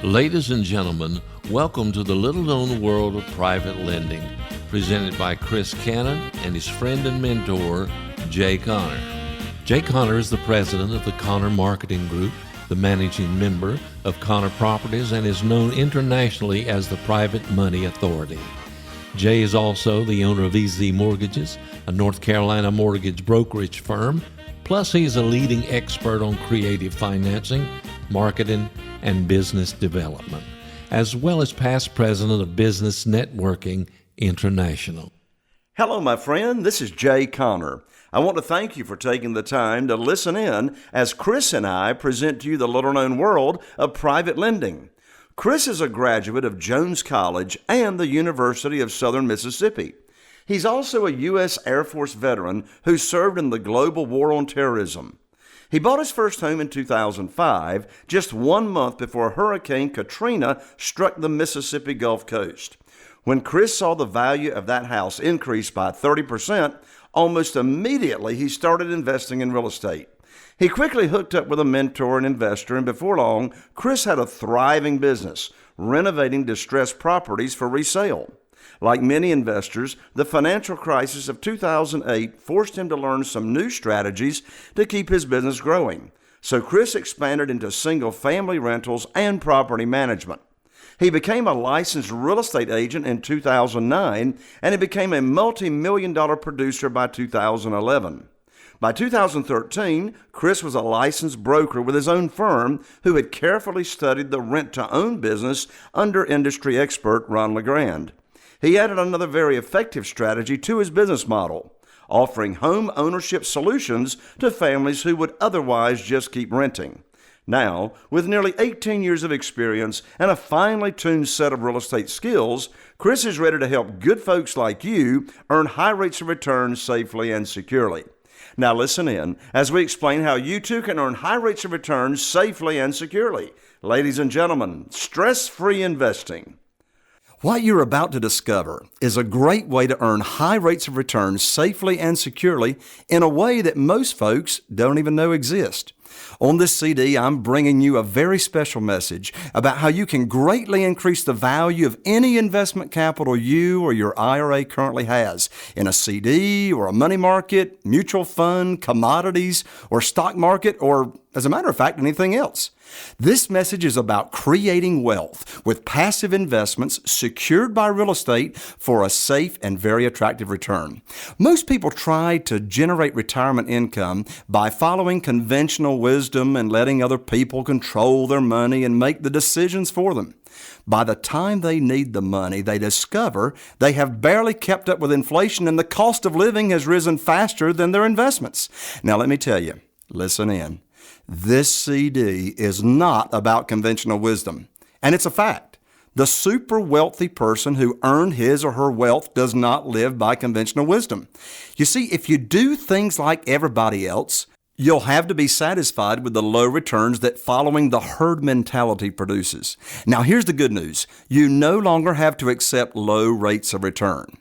Ladies and gentlemen, welcome to the little-known world of private lending, presented by Chris Cannon and his friend and mentor, Jay Conner. Jay Conner is the president of the Conner Marketing Group, the managing member of Conner Properties, and is known internationally as the Private Money Authority. Jay is also the owner of EZ Mortgages, a North Carolina mortgage brokerage firm, plus he's a leading expert on creative financing, marketing, and business development, as well as past president of Business Networking International. Hello, my friend. This is Jay Conner. I want to thank you for taking the time to listen in as Chris and I present to you the little-known world of private lending. Chris is a graduate of Jones College and the University of Southern Mississippi. He's also a U.S. Air Force veteran who served in the global war on terrorism. He bought his first home in 2005, just 1 month before Hurricane Katrina struck the Mississippi Gulf Coast. When Chris saw the value of that house increase by 30%, almost immediately he started investing in real estate. He quickly hooked up with a mentor and investor, and before long, Chris had a thriving business, renovating distressed properties for resale. Like many investors, the financial crisis of 2008 forced him to learn some new strategies to keep his business growing. So Chris expanded into single-family rentals and property management. He became a licensed real estate agent in 2009, and he became a multi-million-dollar producer by 2011. By 2013, Chris was a licensed broker with his own firm who had carefully studied the rent-to-own business under industry expert Ron LeGrand. He added another very effective strategy to his business model, offering home ownership solutions to families who would otherwise just keep renting. Now, with nearly 18 years of experience and a finely tuned set of real estate skills, Chris is ready to help good folks like you earn high rates of return safely and securely. Now listen in as we explain how you too can earn high rates of return safely and securely. Ladies and gentlemen, stress-free investing. What you're about to discover is a great way to earn high rates of return safely and securely in a way that most folks don't even know exists. On this CD, I'm bringing you a very special message about how you can greatly increase the value of any investment capital you or your IRA currently has in a CD or a money market, mutual fund, commodities, or stock market, or as a matter of fact, anything else. This message is about creating wealth with passive investments secured by real estate for a safe and very attractive return. Most people try to generate retirement income by following conventional wisdom and letting other people control their money and make the decisions for them. By the time they need the money, they discover they have barely kept up with inflation and the cost of living has risen faster than their investments. Now let me tell you, listen in. This CD is not about conventional wisdom, and it's a fact. The super wealthy person who earned his or her wealth does not live by conventional wisdom. You see, if you do things like everybody else, you'll have to be satisfied with the low returns that following the herd mentality produces. Now, here's the good news. You no longer have to accept low rates of return.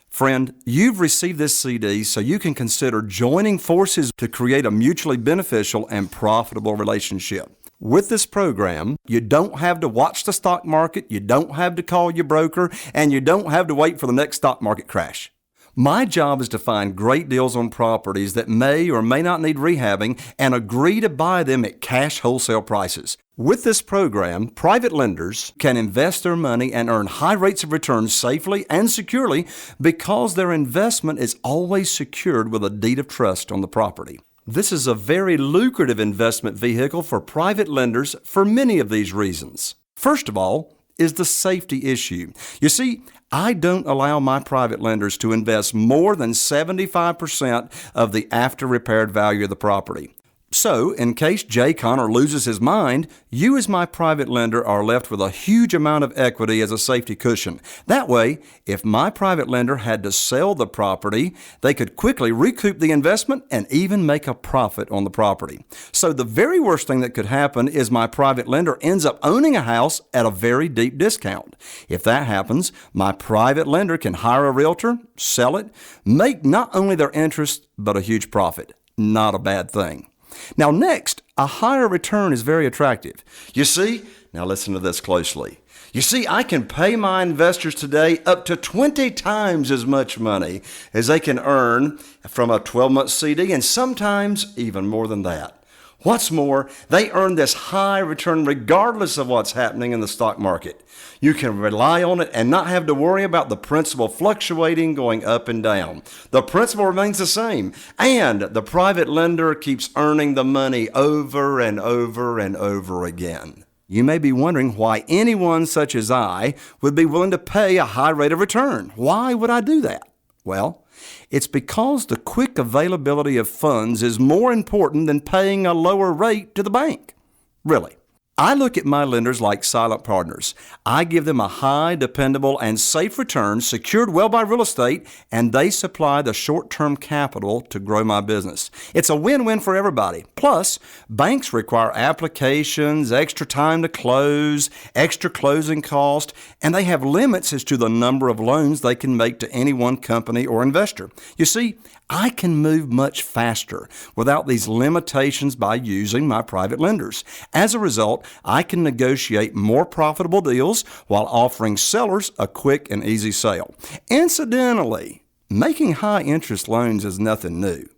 Friend, you've received this CD so you can consider joining forces to create a mutually beneficial and profitable relationship. With this program, you don't have to watch the stock market, you don't have to call your broker, and you don't have to wait for the next stock market crash. My job is to find great deals on properties that may or may not need rehabbing and agree to buy them at cash wholesale prices. With this program, private lenders can invest their money and earn high rates of return safely and securely because their investment is always secured with a deed of trust on the property. This is a very lucrative investment vehicle for private lenders for many of these reasons. First of all, is the safety issue. You see, I don't allow my private lenders to invest more than 75% of the after-repaired value of the property. So, in case Jay Conner loses his mind, you as my private lender are left with a huge amount of equity as a safety cushion. That way, if my private lender had to sell the property, they could quickly recoup the investment and even make a profit on the property. So the very worst thing that could happen is my private lender ends up owning a house at a very deep discount. If that happens, my private lender can hire a realtor, sell it, make not only their interest, but a huge profit. Not a bad thing. Now next, a higher return is very attractive. You see, Now listen to this closely. You see, I can pay my investors today up to 20 times as much money as they can earn from a 12-month CD, and sometimes even more than that. What's more, they earn this high return regardless of what's happening in the stock market. You can rely on it and not have to worry about the principal fluctuating, going up and down. The principal remains the same, and the private lender keeps earning the money over and over and over again. You may be wondering why anyone such as I would be willing to pay a high rate of return. Why would I do that? Well, it's because the quick availability of funds is more important than paying a lower rate to the bank. Really. I look at my lenders like silent partners. I give them a high, dependable, and safe return secured well by real estate, and they supply the short-term capital to grow my business. It's a win-win for everybody. Plus, banks require applications, extra time to close, extra closing cost, and they have limits as to the number of loans they can make to any one company or investor. You see, I can move much faster without these limitations by using my private lenders. As a result, I can negotiate more profitable deals while offering sellers a quick and easy sale. Incidentally, making high interest loans is nothing new.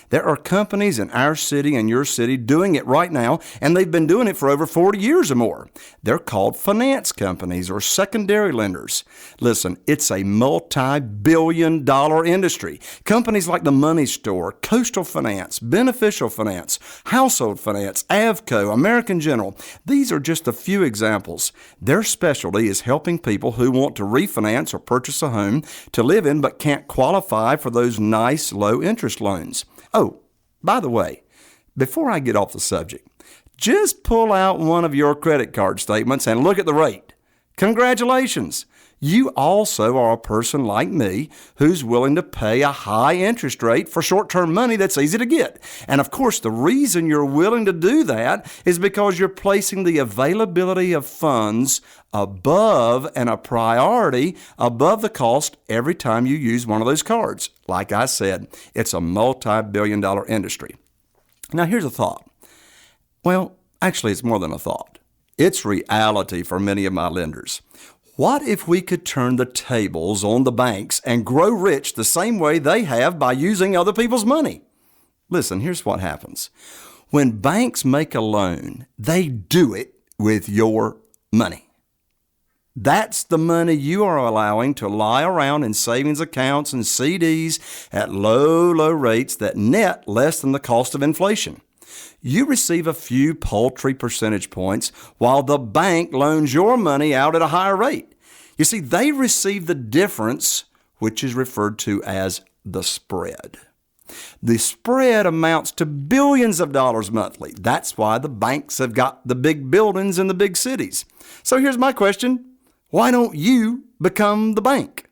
There are companies in our city and your city doing it right now, and they've been doing it for over 40 years or more. They're called finance companies or secondary lenders. Listen, it's a multi-billion-dollar industry. Companies like the Money Store, Coastal Finance, Beneficial Finance, Household Finance, Avco, American General. These are just a few examples. Their specialty is helping people who want to refinance or purchase a home to live in but can't qualify for those nice low-interest loans. Oh, by the way, before I get off the subject, just pull out one of your credit card statements and look at the rate. Congratulations! You also are a person like me who's willing to pay a high interest rate for short-term money that's easy to get. And of course, the reason you're willing to do that is because you're placing the availability of funds above and a priority above the cost every time you use one of those cards. Like I said, it's a multi-billion-dollar industry. Now, here's a thought. Well, actually, it's more than a thought. It's reality for many of my lenders. What if we could turn the tables on the banks and grow rich the same way they have by using other people's money? Listen, here's what happens. When banks make a loan, they do it with your money. That's the money you are allowing to lie around in savings accounts and CDs at low rates that net less than the cost of inflation. You receive a few paltry percentage points while the bank loans your money out at a higher rate. You see, they receive the difference, which is referred to as the spread. The spread amounts to billions of dollars monthly. That's why the banks have got the big buildings in the big cities. So here's my question. Why don't you become the bank?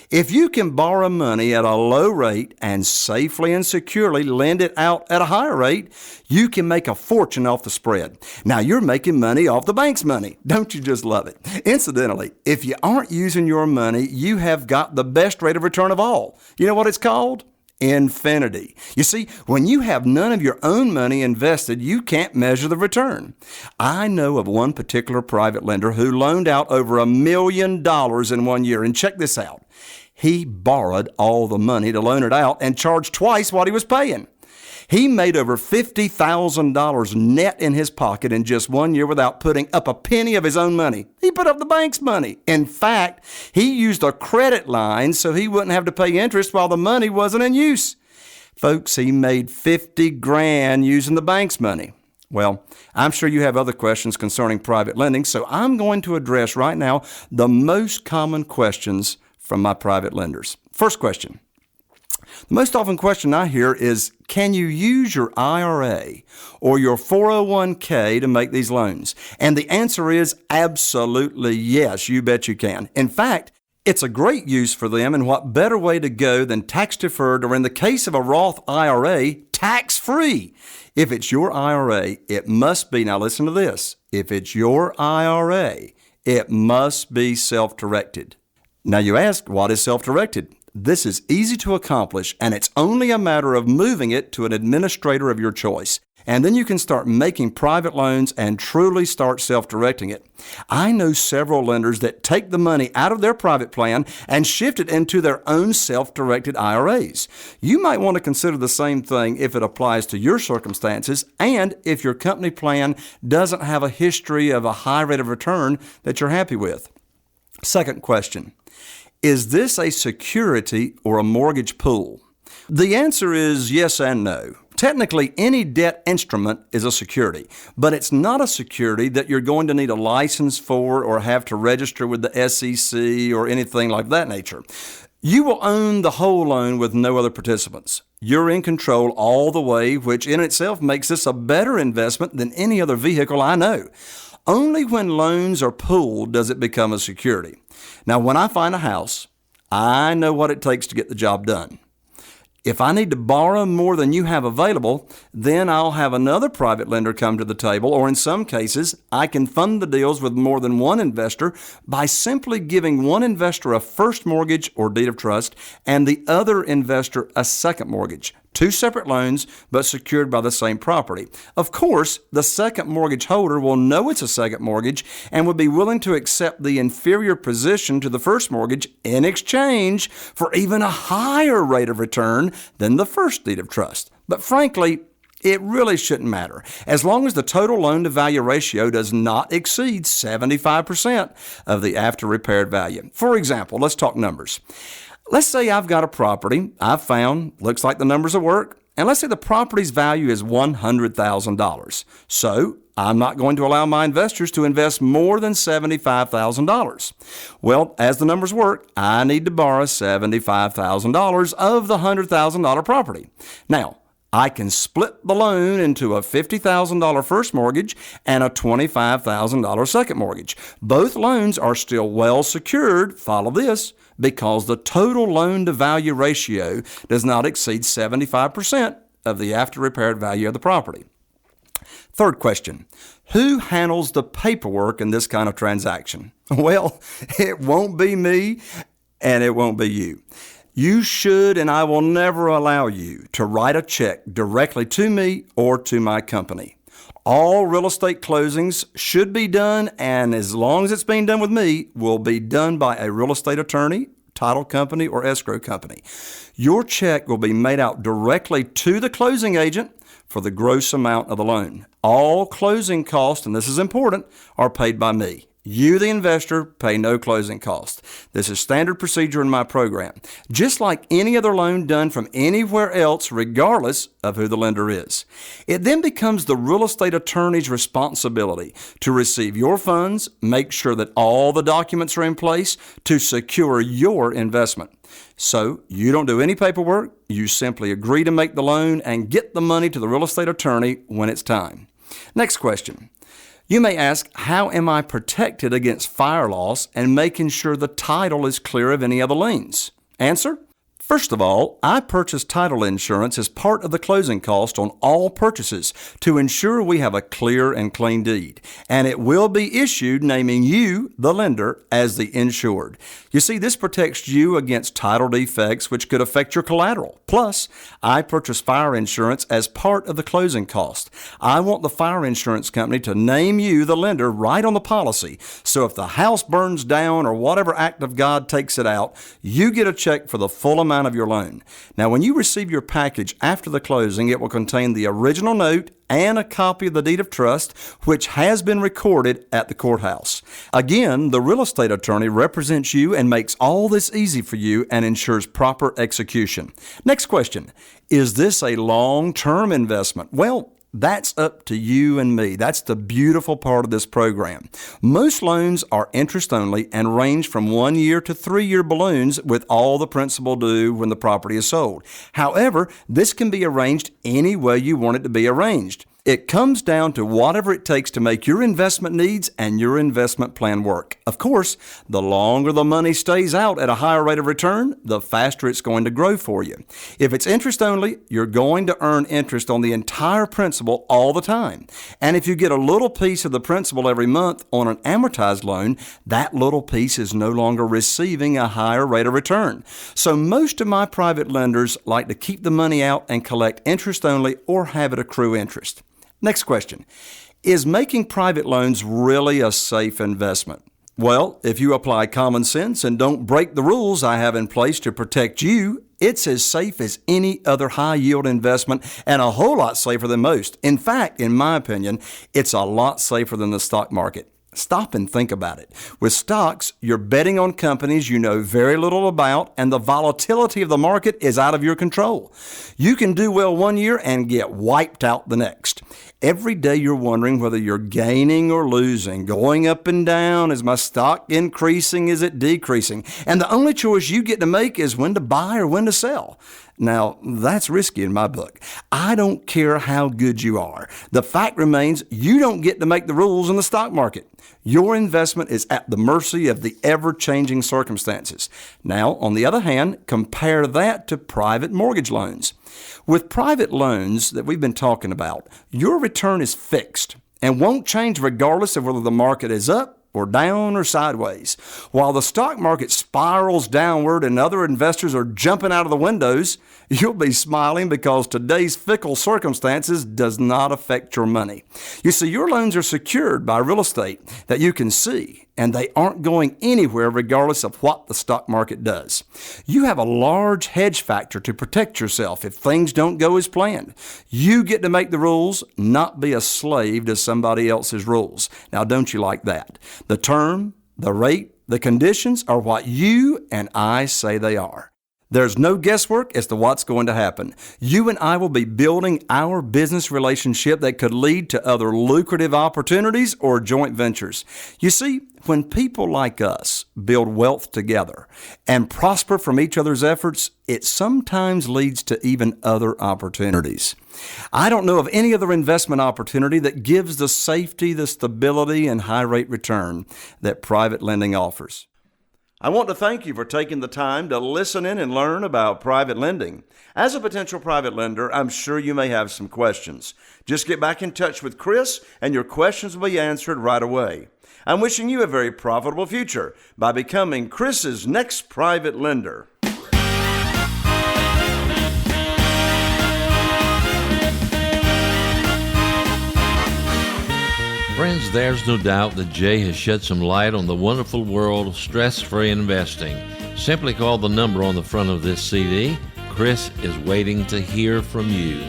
If you can borrow money at a low rate and safely and securely lend it out at a higher rate, you can make a fortune off the spread. Now you're making money off the bank's money. Don't you just love it? Incidentally, if you aren't using your money, you have got the best rate of return of all. You know what it's called? Infinity. You see, when you have none of your own money invested, you can't measure the return. I know of one particular private lender who loaned out over $1 million in 1 year. And check this out. He borrowed all the money to loan it out and charged twice what he was paying. He made over $50,000 net in his pocket in just 1 year without putting up a penny of his own money. He put up the bank's money. In fact, he used a credit line so he wouldn't have to pay interest while the money wasn't in use. Folks, he made $50,000 using the bank's money. Well, I'm sure you have other questions concerning private lending, so I'm going to address right now the most common questions from my private lenders. First question. The most often question I hear is, can you use your IRA or your 401k to make these loans? And the answer is absolutely yes, you bet you can. In fact, it's a great use for them, and what better way to go than tax-deferred, or in the case of a Roth IRA, tax-free. If it's your IRA, it must be, now listen to this, if it's your IRA, it must be self-directed. Now you ask, what is self-directed? This is easy to accomplish, and it's only a matter of moving it to an administrator of your choice. and then you can start making private loans and truly start self-directing it. I know several lenders that take the money out of their private plan and shift it into their own self-directed IRAs. You might want to consider the same thing if it applies to your circumstances and if your company plan doesn't have a history of a high rate of return that you're happy with. Second question, is this a security or a mortgage pool? The answer is yes and no. Technically, any debt instrument is a security, but it's not a security that you're going to need a license for or have to register with the SEC or anything like that nature. You will own the whole loan with no other participants. You're in control all the way, which in itself makes this a better investment than any other vehicle I know. Only when loans are pooled does it become a security. Now, when I find a house, I know what it takes to get the job done. If I need to borrow more than you have available, then I'll have another private lender come to the table, or in some cases, I can fund the deals with more than one investor by simply giving one investor a first mortgage or deed of trust and the other investor a second mortgage. Two separate loans, but secured by the same property. Of course, the second mortgage holder will know it's a second mortgage and would be willing to accept the inferior position to the first mortgage in exchange for even a higher rate of return than the first deed of trust. But frankly, it really shouldn't matter, as long as the total loan-to-value ratio does not exceed 75% of the after-repaired value. For example, let's talk numbers. Let's say I've got a property I've found, looks like the numbers will work, and let's say the property's value is $100,000. So I'm not going to allow my investors to invest more than $75,000. Well, as the numbers work, I need to borrow $75,000 of the $100,000 property. Now, I can split the loan into a $50,000 first mortgage and a $25,000 second mortgage. Both loans are still well secured, follow this, because the total loan-to-value ratio does not exceed 75% of the after-repaired value of the property. Third question, who handles the paperwork in this kind of transaction? Well, it won't be me and it won't be you. You should, and I will never allow you to write a check directly to me or to my company. All real estate closings should be done, and as long as it's being done with me, will be done by a real estate attorney, title company, or escrow company. Your check will be made out directly to the closing agent for the gross amount of the loan. All closing costs, and this is important, are paid by me. You, the investor, pay no closing cost. This is standard procedure in my program, just like any other loan done from anywhere else, regardless of who the lender is. It then becomes the real estate attorney's responsibility to receive your funds, make sure that all the documents are in place to secure your investment. So you don't do any paperwork, you simply agree to make the loan and get the money to the real estate attorney when it's time. Next question. You may ask, how am I protected against fire loss and making sure the title is clear of any other liens? Answer, first of all, I purchase title insurance as part of the closing cost on all purchases to ensure we have a clear and clean deed, and it will be issued naming you, the lender, as the insured. You see, this protects you against title defects which could affect your collateral. Plus, I purchase fire insurance as part of the closing cost. I want the fire insurance company to name you, the lender, right on the policy, so if the house burns down or whatever act of God takes it out, you get a check for the full amount of your loan. Now, when you receive your package after the closing, it will contain the original note and a copy of the deed of trust, which has been recorded at the courthouse. Again, the real estate attorney represents you and makes all this easy for you and ensures proper execution. Next question, is this a long-term investment? Well, that's up to you and me. That's the beautiful part of this program. Most loans are interest only and range from 1 year to 3-year balloons with all the principal due when the property is sold. However, this can be arranged any way you want it to be arranged. It comes down to whatever it takes to make your investment needs and your investment plan work. Of course, the longer the money stays out at a higher rate of return, the faster it's going to grow for you. If it's interest only, you're going to earn interest on the entire principal all the time. And if you get a little piece of the principal every month on an amortized loan, that little piece is no longer receiving a higher rate of return. So most of my private lenders like to keep the money out and collect interest only or have it accrue interest. Next question. Is making private loans really a safe investment? Well, if you apply common sense and don't break the rules I have in place to protect you, it's as safe as any other high-yield investment and a whole lot safer than most. In fact, in my opinion, it's a lot safer than the stock market. Stop and think about it. With stocks, you're betting on companies you know very little about, and the volatility of the market is out of your control. You can do well one year and get wiped out the next. Every day you're wondering whether you're gaining or losing, going up and down. Is my stock increasing? Is it decreasing? And the only choice you get to make is when to buy or when to sell. Now, that's risky in my book. I don't care how good you are. The fact remains you don't get to make the rules in the stock market. Your investment is at the mercy of the ever-changing circumstances. Now, on the other hand, compare that to private mortgage loans. With private loans that we've been talking about, your return is fixed and won't change regardless of whether the market is up or down or sideways. While the stock market spirals downward and other investors are jumping out of the windows, you'll be smiling because today's fickle circumstances does not affect your money. You see, your loans are secured by real estate that you can see, and they aren't going anywhere regardless of what the stock market does. You have a large hedge factor to protect yourself if things don't go as planned. You get to make the rules, not be a slave to somebody else's rules. Now, don't you like that? The term, the rate, the conditions are what you and I say they are. There's no guesswork as to what's going to happen. You and I will be building our business relationship that could lead to other lucrative opportunities or joint ventures. You see, when people like us build wealth together and prosper from each other's efforts, it sometimes leads to even other opportunities. I don't know of any other investment opportunity that gives the safety, the stability, and high rate return that private lending offers. I want to thank you for taking the time to listen in and learn about private lending. As a potential private lender, I'm sure you may have some questions. Just get back in touch with Chris and your questions will be answered right away. I'm wishing you a very profitable future by becoming Chris's next private lender. Friends, there's no doubt that Jay has shed some light on the wonderful world of stress-free investing. Simply call the number on the front of this CD. Chris is waiting to hear from you.